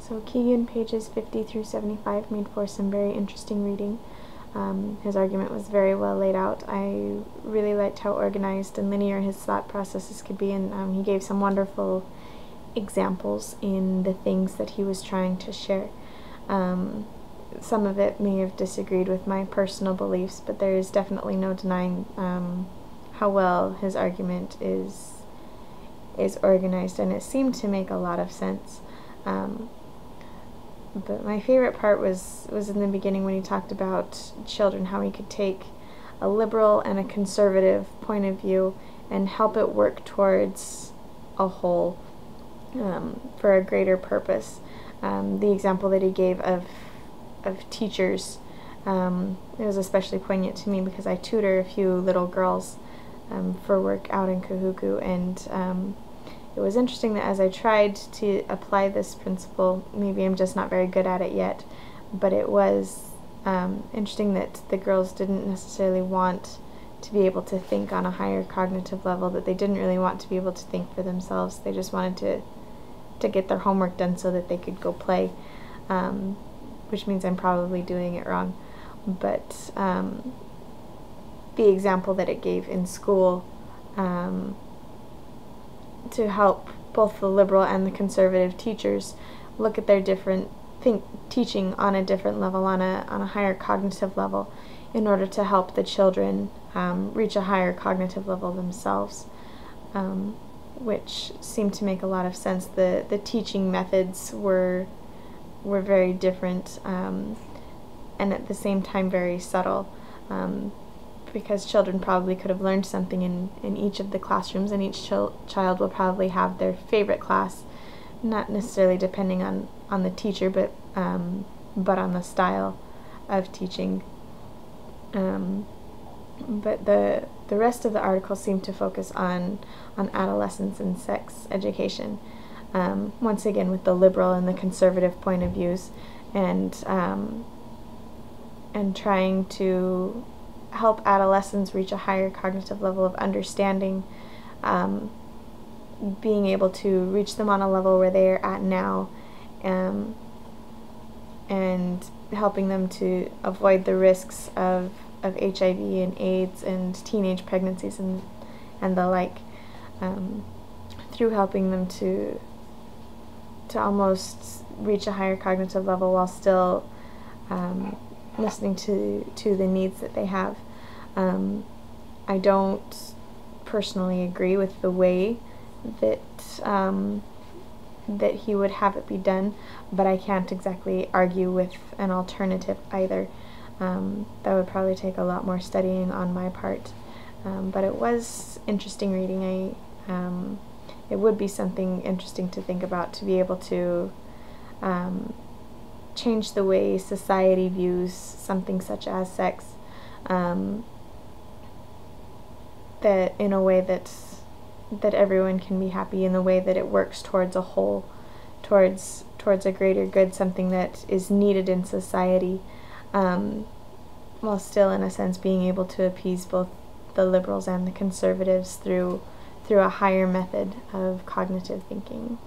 So Kegan, pages 50 through 75, made for some very interesting reading. His argument was very well laid out. I really liked how organized and linear his thought processes could be, and he gave some wonderful examples in the things that he was trying to share. Some of it may have disagreed with my personal beliefs, but there is definitely no denying how well his argument is organized, and it seemed to make a lot of sense. But my favorite part was in the beginning when he talked about children, how he could take a liberal and a conservative point of view and help it work towards a whole, for a greater purpose. The example that he gave of teachers, it was especially poignant to me because I tutor a few little girls for work out in Kahuku, and it was interesting that as I tried to apply this principle, maybe I'm just not very good at it yet, but it was interesting that the girls didn't necessarily want to be able to think on a higher cognitive level, that they didn't really want to be able to think for themselves. They just wanted to get their homework done so that they could go play, which means I'm probably doing it wrong. But the example that it gave in school, to help both the liberal and the conservative teachers look at their different teaching on a different level, on a higher cognitive level, in order to help the children reach a higher cognitive level themselves, which seemed to make a lot of sense. The teaching methods were very different, and at the same time very subtle, because children probably could have learned something in each of the classrooms, and each child will probably have their favorite class, not necessarily depending on the teacher, but on the style of teaching. But the rest of the article seemed to focus on adolescence and sex education, once again with the liberal and the conservative point of views, and trying to help adolescents reach a higher cognitive level of understanding, being able to reach them on a level where they're at now, and helping them to avoid the risks of HIV and AIDS and teenage pregnancies and the like, through helping them to almost reach a higher cognitive level while still listening to the needs that they have. I don't personally agree with the way that that he would have it be done, but I can't exactly argue with an alternative either. That would probably take a lot more studying on my part, but it was interesting reading. It would be something interesting to think about, to be able to change the way society views something such as sex, that in a way that everyone can be happy, in the way that it works towards a whole, towards a greater good, something that is needed in society, while still in a sense being able to appease both the liberals and the conservatives through a higher method of cognitive thinking.